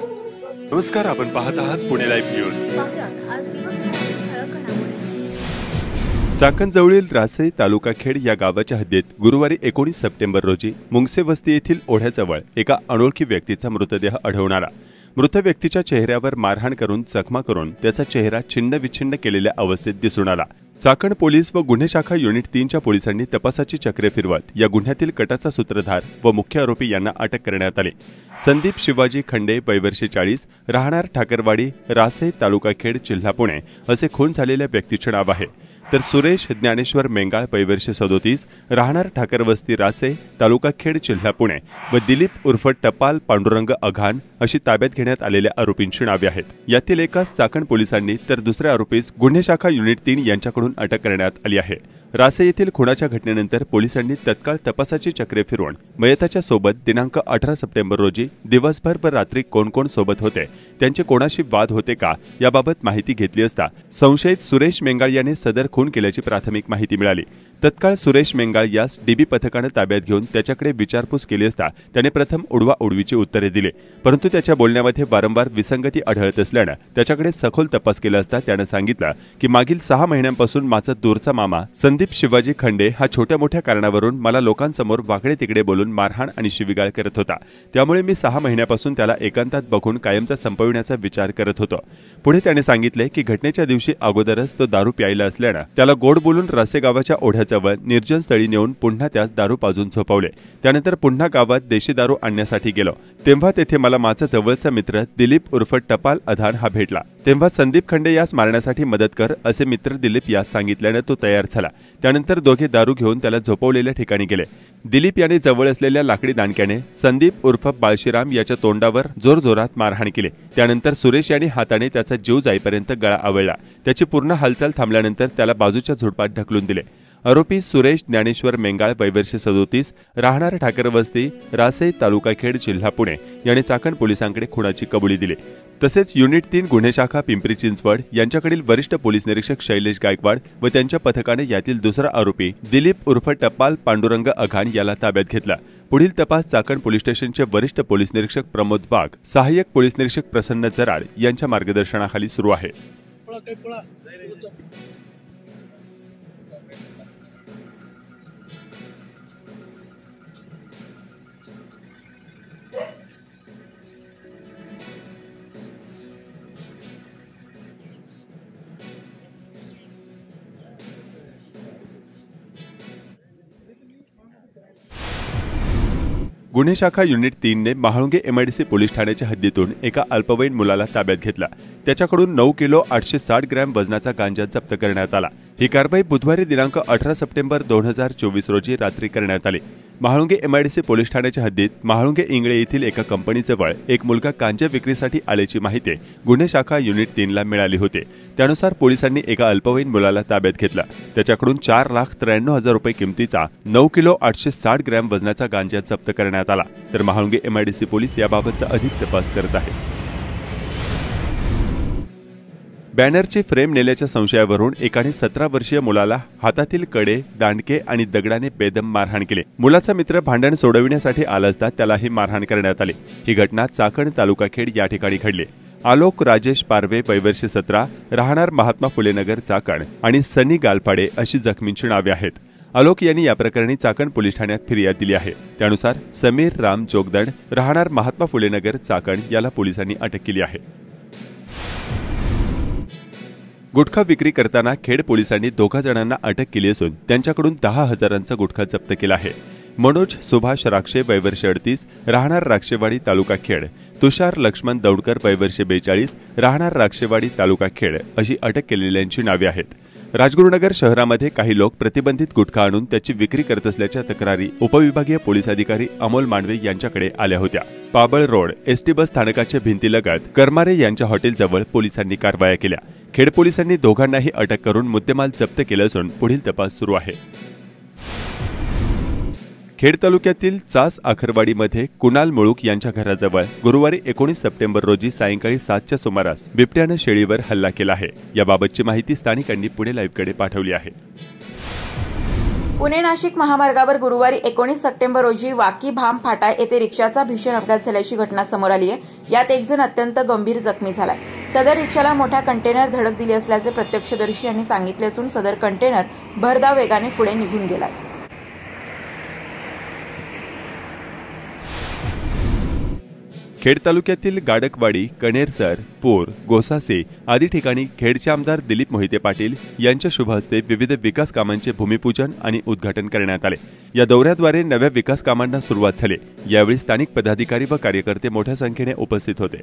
नमस्कार, आपण पाहत आहात पुणे लाईव्ह न्यूज। चाकण जवळील रासई तालुका खेड या गावाच्या हद्दीत गुरुवारी 19 सप्टेंबर रोजी मुंगसे वस्ती येथील ओढ्याजवळ एका अनोळखी व्यक्तीचा मृतदेह आढळून आला। मृत व्यक्तीच्या चेहऱ्यावर मारहाण करून जखमा करून त्याचा चेहरा छिन्न-विछिन्न केलेल्या अवस्थेत दिसून आला। चाकण पोलीस व गुन्हे शाखा युनिट 3च्या पोलिसांनी तपासाची चक्रे फिरवत या गुन्ह्यातील कटाचा सूत्रधार व मुख्य आरोपी यांना अटक करण्यात आली। संदीप शिवाजी खंडे, वय वर्ष 40, राहणार ठाकरवाडी, रासई तालुका खेड, जिल्हा पुणे असे खून झालेल्या व्यक्तीचे नाव आहे। तर सुरेश ज्ञानेश्वर मेंगाळ, वय वर्ष 37, राहणार ठाकरवस्ती, रासई तालुका खेड, जिल्हा पुणे व दिलीप उर्फ टपाल पांडुरंग अघाण अशी ताब्यात घेण्यात आलेल्या आरोपींची नावे आहेत। यातील एकास चाकण पोलिसांनी तर दुसऱ्या आरोपीस गुन्हे शाखा युनिट 3 यांच्याकडून अटक करण्यात आली आहे। रासई येथील खुनाच्या घटनेनंतर पोलिसांनी तत्काळ तपासाची चक्रे फिरवून मयताच्या सोबत दिनांक 18 सप्टेंबर रोजी दिवसभर व रात्री कोण कोण सोबत होते, त्यांचे कोणाशी वाद होते का याबाबत माहिती घेतली असता संशयित सुरेश मेंगाळ याने सदर खून केल्याची प्राथमिक माहिती मिळाली। तत्काळ सुरेश मेंगाळ यास डीबी पथकाने ताब्यात घेऊन त्याच्याकडे विचारपूस केली असता त्याने प्रथम उडवाउडवीची उत्तरे दिली, परंतु त्याच्या बोलण्यामध्ये वारंवार विसंगती आढळत असल्याने त्याच्याकडे सखोल तपास केला असता त्याने सांगितलं की मागील 6 महिन्यांपासून माझा दूरचा मामा संदीप शिवाजी खंडे हा छोट्या मोठ्या कारणावरून मला लोकांसमोर वाकडे तिकडे बोलून मारहाण आणि शिवीगाळ करत होता। त्यामुळे मी 6 महिन्यापासून त्याला एकांतात बघून कायमचा संपविण्याचा विचार करत होतो। पुढे त्याने सांगितले की घटनेच्या दिवशी अगोदरच तो दारू प्यायला असल्याने त्याला गोड बोलून रासे गावाच्या ओढ्याजवळ निर्जन स्थळी नेऊन पुन्हा त्यास दारू पाजून झोपवले। त्यानंतर पुन्हा गावात देशी दारू आणण्यासाठी गेलो, तेव्हा तेथे मला माझा जवळचा मित्र दिलीप उर्फ टपाल अघाण हा भेटला। तेव्हा संदीप खंडे यास मारण्यासाठी मदत कर असे मित्र दिलीप यास सांगितल्याने तो तयार झाला। त्यानंतर दोघे दारू घेऊन त्याला झोपवलेल्या ठिकाणी गेले। दिलीप याने जवळ असलेल्या लाकडी दांडक्याने संदीप उर्फ बाळशीराम याच्या तोंडावर जोरजोरात मारहाण केली। त्यानंतर सुरेश याने हाताने त्याचा जीव जाईपर्यंत गळा आवळला। त्याची पूर्ण हालचाल थांबल्यानंतर त्याला बाजूच्या झुडपात ढकलून दिले। आरोपी सुरेश ज्ञानेश्वर मेंगाळ, वय वर्ष 37, राहणार ठाकरवस्ती, रासई तालुका खेड, जिल्हा पुणे याने चाकण पोलिसांकडे खुनाची कबुली दिली। तसेच युनिट 3 गुन्हे शाखा पिंपरी चिंचवड यांच्याकडील वरिष्ठ पोलीस निरीक्षक शैलेश गायकवाड व त्यांच्या पथकाने यातील दुसरा आरोपी दिलीप उर्फ टपाल पांडुरंग अघाण याला ताब्यात घेतला। पुढील तपास चाकण पोलीस स्टेशनचे वरिष्ठ पोलीस निरीक्षक प्रमोद वाघ, सहाय्यक पोलीस निरीक्षक प्रसन्न जराड यांच्या मार्गदर्शनाखाली सुरू आहे। गुन्हे शाखा युनिट 3 ने महाळुंगे एमआयडीसी पोलीस ठाण्याच्या हद्दीतून एका अल्पवयीन मुलाला ताब्यात घेतला। त्याच्याकडून 9 किलो 860 ग्रॅम वजनाचा गांजा जप्त करण्यात आला। ही कारवाई बुधवारी दिनांक 18 सप्टेंबर 2024 रोजी रात्री करण्यात आली। महाळुंगे एमआयडीसी पोलीस ठाण्याच्या हद्दीत महाळुंगे इंगळे येथील एका कंपनीजवळ एक मुलगा गांजा विक्रीसाठी आल्याची माहिती गुन्हे शाखा युनिट 3 ला मिळाली होती। त्यानुसार पोलिसांनी एका अल्पवयीन मुलाला ताब्यात घेतला। त्याच्याकडून 4,93,000 रुपये किमतीचा 9 किलो 860 ग्रॅम वजनाचा गांजा जप्त करण्यात आला। तर महाळुंगे एमआयडीसी पोलीस याबाबतचा अधिक तपास करत आहेत। बॅनरची फ्रेम नेल्याच्या संशयावरून एकाने 17 वर्षीय मुलाला हातातील कडे, दांडके आणि दगडाने बेदम मारहाण केली। मुलाचा मित्र भांडण सोडविण्यासाठी आला असता त्यालाही मारहाण करण्यात आली। ही घटना चाकण तालुका खेड या ठिकाणी घडली। आलोक राजेश पारवे, वय वर्ष 17, राहणार महात्मा फुले नगर, चाकण आणि सनी गालफाडे अशी जखमींची नावे आहेत। आलोक यांनी या प्रकरणी चाकण पोलीस ठाण्यात फिर्याद दिली आहे। त्यानुसार समीर राम जोगदंड, राहणार महात्मा फुले नगर, चाकण याला पोलिसांनी अटक केली आहे। गुटखा विक्री करताना खेड पोलिसांनी 2 जणांना अटक केली असून त्यांच्याकडून 10,000चा गुटखा जप्त केला आहे। मनोज सुभाष राक्षे, वय वर्ष 38, राहणार राक्षेवाडी, तालुका खेड, तुषार लक्ष्मण दौडकर, वय वर्ष 42, राहणार राक्षेवाडी, तालुका खेड अशी अटक केलेल्यांची नावे आहेत। राजगुरुनगर शहरामध्ये काही लोक प्रतिबंधित गुटखा आणून त्याची विक्री करत असल्याच्या तक्रारी उपविभागीय पोलीस अधिकारी अमोल मांडवे यांच्याकडे आल्या होत्या। पाबळ रोड एसटी बस स्थानकाच्या भिंतीलगत करमारे यांच्या हॉटेलजवळ पोलिसांनी कारवाया केल्या। खेड पोलिसांनी दोघांनाही अटक करून मुद्देमाल जप्त केला असून पुढील तपास सुरू आहे। खेड तालुक्यातील चास आखरवाडीमध्ये कुणाल मुळूक यांच्या घराजवळ गुरुवारी 19 सप्टेंबर रोजी सायंकाळी 7च्या सुमारास बिबट्याने शेळीवर हल्ला केला आहे। याबाबतची माहिती स्थानिकांनी पुणे लाईव्हकडे पाठवली आहे। पुणे नाशिक महामार्गावर गुरुवारी 19 सप्टेंबर रोजी वाकी भाम फाटा येथे रिक्षाचा भीषण अपघात झाल्याची घटना समोर आली आहे। यात एक जण अत्यंत गंभीर जखमी झालाय। सदर रिक्षाला मोठा कंटेनर धडक दिली असल्याचे प्रत्यक्षदर्शी यांनी सांगितले असून सदर कंटेनर भरधाव वेगाने पुढे निघून गेलाय। खेड तालुक्यातील गाडकवाडी, कणेरसर, पोर, गोसासे आदी ठिकाणी खेडचे आमदार दिलीप मोहिते पाटील यांच्या शुभ हस्ते विविध विकास कामांचे भूमिपूजन आणि उद्घाटन करण्यात आले। या दौऱ्याद्वारे नव्या विकास कामांना सुरुवात झाली। यावेळी स्थानिक पदाधिकारी व कार्यकर्ते मोठ्या संख्येने उपस्थित होते।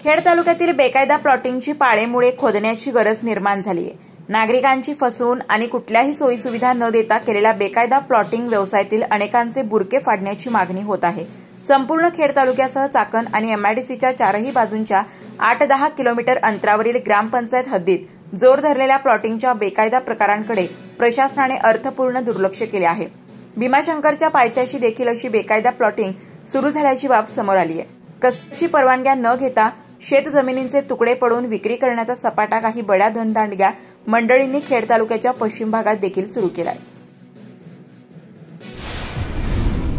खेड तालुक्यातील बेकायदा प्लॉटिंगची पाळेमुळे खोदण्याची गरज निर्माण झाली आहे। नागरिकांची फसवून आणि कुठल्याही सोयीसुविधा न देता केलेल्या बेकायदा प्लॉटिंग व्यवसायातील अनेकांचे बुरके फाडण्याची मागणी होत आहे। संपूर्ण खेड तालुक्यासह चाकण आणि एमआयडीसीच्या चारही बाजूंच्या 8-10 किलोमीटर अंतरावरील ग्रामपंचायत हद्दीत जोर धरलेल्या प्लॉटिंगच्या बेकायदा प्रकारांकडे प्रशासनाने अर्थपूर्ण दुर्लक्ष केले आहे। भीमाशंकरच्या पायथ्याशी देखील अशी बेकायदा प्लॉटिंग सुरू झाल्याची बाब समोर आली आहे। कसल्याची परवानग्या न घेता शेत जमिनींचे तुकडे पडून विक्री करण्याचा सपाटा काही बड्या धनदांडग्या मंडळींनी खेड तालुक्याच्या पश्चिम भागात देखील सुरू केलाय।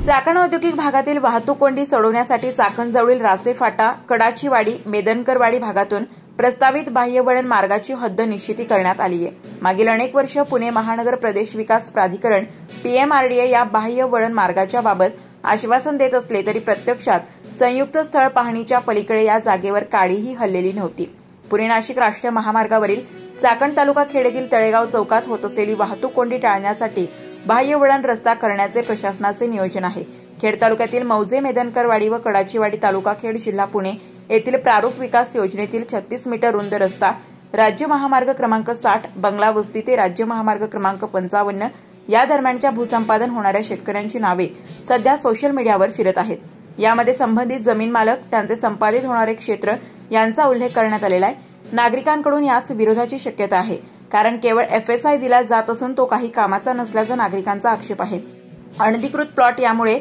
चाकण औद्योगिक भागातील वाहतूक कोंडी सोडवण्यासाठी चाकणजवळील रासे फाटा, कडाचीवाडी, मेदनकरवाडी भागातून प्रस्तावित बाह्यवळण मार्गाची हद्द निश्चिती करण्यात आली आहे। मागील अनेक वर्ष पुणे महानगर प्रदेश विकास प्राधिकरण PMRDA या बाह्यवळण मार्गाच्या बाबत आश्वासन देत असले तरी प्रत्यक्षात संयुक्त स्थळ पाहणीच्या पलीकडे या जागेवर काडीही हललेली नव्हती। पुणे नाशिक राष्ट्रीय महामार्गावरील चाकण तालुका खेड येथील तळेगाव चौकात होत असलेली वाहतूक कोंडी टाळण्यासाठी बाह्यवळण रस्ता करण्याचे प्रशासनाचे नियोजन आहे। खेड तालुक्यातील मौजे, मेदनकरवाडी व कडाचीवाडी तालुका खेड जिल्हा पुणे येथील प्रारूप विकास योजनेतील 36 मीटर रुंद रस्ता राज्य महामार्ग क्रमांक 60 बंगला वस्ती ते राज्य महामार्ग क्रमांक 55 या दरम्यानच्या भूसंपादन होणाऱ्या शेतकऱ्यांची नावे सध्या सोशल मीडियावर फिरत आहेत। यामध्ये संबंधित जमीन मालक, त्यांचे संपादित होणारे क्षेत्र यांचा उल्लेख करण्यात आलेला आहे। नागरिकांकडून यास विरोधाची शक्यता आहे, कारण केवळ FSI दिला जात असून तो काही कामाचा नसल्याचा नागरिकांचा आक्षेप आहे। अनधिकृत प्लॉट यामुळे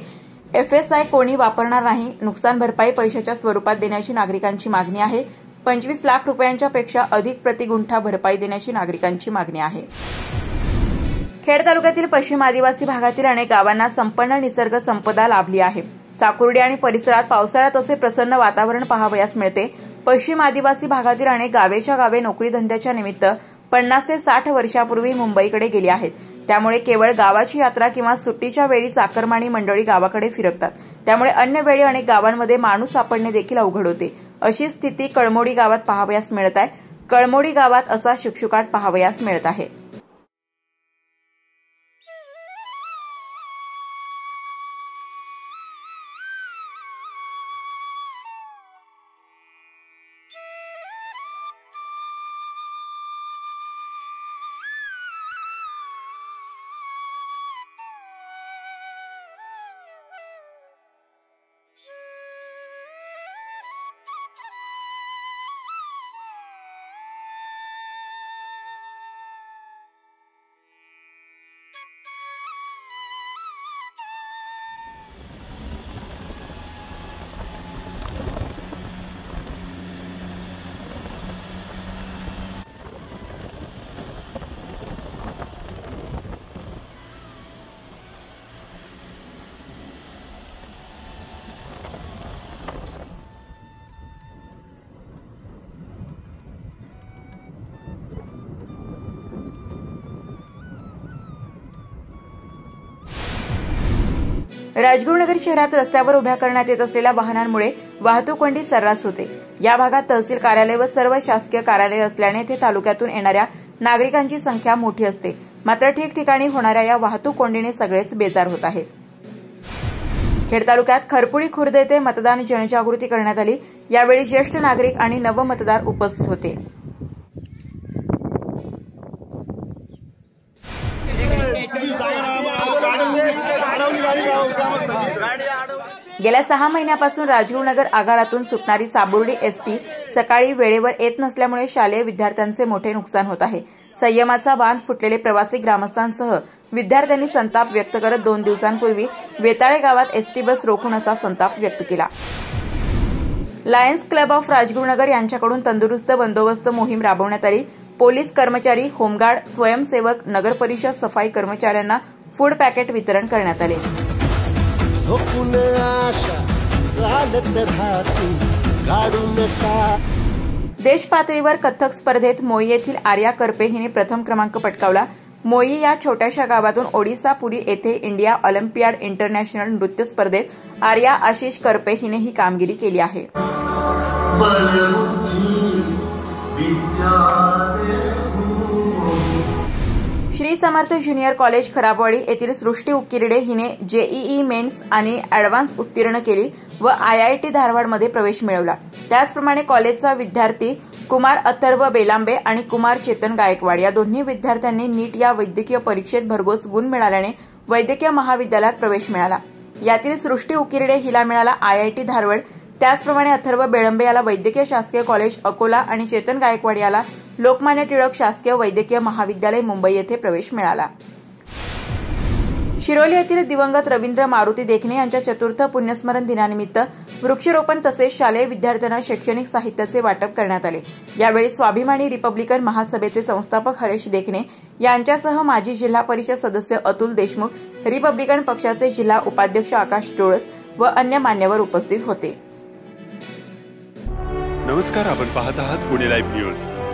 FSI कोणी वापरणार नाही। नुकसान भरपाई पैशाच्या स्वरूपात देण्याची नागरिकांची मागणी आहे। 25 लाख रुपयांच्या पेक्षा अधिक प्रतिगुंठा भरपाई देण्याची नागरिकांची मागणी आहे। खेड तालुक्यातील पश्चिम आदिवासी भागातील अनेक गावांना संपन्न निसर्ग संपदा लाभली आहे। साकुर्डी आणि परिसरात पावसाळ्यात असे प्रसन्न वातावरण पाहावयास मिळते। पश्चिम आदिवासी भागातील अनेक गावेच्या गावे नोकरी धंद्याच्या निमित्त 50 ते 60 वर्षापूर्वी मुंबईकडे गेली आहेत। त्यामुळे केवळ गावाची यात्रा किंवा सुट्टीच्या वेळी चाकरमानी मंडळी गावाकडे फिरकतात। त्यामुळे अन्य वेळी अनेक गावांमध्ये माणूस सापडणे देखील अवघड होते। अशी स्थिती कळमोडी गावात पाहावयास मिळत आहे। कळमोडी गावात असा शुकशुकाट पाहावयास मिळत आहे। राजगुरुनगर शहरात रस्त्यावर उभ्या करण्यात येत असलेल्या वाहनांमुळे वाहतूक कोंडी सर्रास होते। या भागात तहसील कार्यालय व सर्व शासकीय कार्यालय असल्याने येथे तालुक्यातून येणाऱ्या नागरिकांची संख्या मोठी असते। मात्र ठिकठिकाणी होणाऱ्या या वाहतूक कोंडीने सगळेच बेजार होत आहेत। खेड तालुक्यात खरपुडी खुर्द येथे मतदान जनजागृती करण्यात आली। यावेळी ज्येष्ठ नागरिक आणि नवमतदार उपस्थित होते। गेल्या 6 महिन्यापासून राजगुरुनगर आगारातून सुटणारी साबुर्डी एसटी सकाळी वेळेवर येत नसल्यामुळे शालेय विद्यार्थ्यांचे मोठे नुकसान होत आहे। संयमाचा बांध फुटलेले प्रवासी ग्रामस्थांसह विद्यार्थ्यांनी संताप व्यक्त करत 2 दिवसांपूर्वी वेताळे गावात एसटी बस रोखून असा संताप व्यक्त केला। लायन्स क्लब ऑफ राजगुरुनगर यांच्याकडून तंदुरुस्त बंदोबस्त मोहीम राबवण्यात आली। पोलीस कर्मचारी, होमगार्ड, स्वयंसेवक, नगर परिषद सफाई कर्मचाऱ्यांना फूड पॅकेट वितरण करण्यात आले. देश पातळीवर कथ्थक स्पर्धेत मोई येथील आर्या करपे हिने प्रथम क्रमांक पटकावला. मोई या छोट्याशा गावातून ओडिसा पुरी येथे इंडिया ऑलिम्पियाड इंटरनॅशनल नृत्य स्पर्धेत आर्या आशिष करपे हिने ही कामगिरी केली आहे. श्री समर्थ ज्युनियर कॉलेज खराबवाडी येथील सृष्टी उकिरडे हिने जेईई मेन्स आणि ॲडव्हान्स उत्तीर्ण केली व IIT धारवाडमध्ये प्रवेश मिळवला. त्याचप्रमाणे कॉलेजचा विद्यार्थी कुमार अथर्व बेलांबे आणि कुमार चेतन गायकवाड या दोन्ही विद्यार्थ्यांनी नीट या वैद्यकीय परीक्षेत भरघोस गुण मिळाल्याने वैद्यकीय महाविद्यालयात प्रवेश मिळाला. यातील सृष्टी उकिरडे हिला मिळाला IIT धारवाड. त्याचप्रमाणे अथर्व बेळंबे याला वैद्यकीय शासकीय कॉलेज अकोला आणि चेतन गायकवाड याला लोकमान्य टिळक शासकीय वैद्यकीय महाविद्यालय मुंबई येथे प्रवेश मिळाला. शिरोली येथील दिवंगत रवींद्र मारुती देखणे यांच्या चतुर्थ पुण्यस्मरण दिनानिमित्त वृक्षारोपण तसेच शालेय विद्यार्थ्यांना शैक्षणिक साहित्याचे वाटप करण्यात आले. यावेळी स्वाभिमानी रिपब्लिकन महासभेचे संस्थापक हरेश देखणे यांच्यासह माजी जिल्हा परिषद सदस्य अतुल देशमुख, रिपब्लिकन पक्षाचे जिल्हा उपाध्यक्ष आकाश डोळस व अन्य मान्यवर उपस्थित होते. नमस्कार, आपण पाहत आहात पुणे लाईव्ह न्यूज.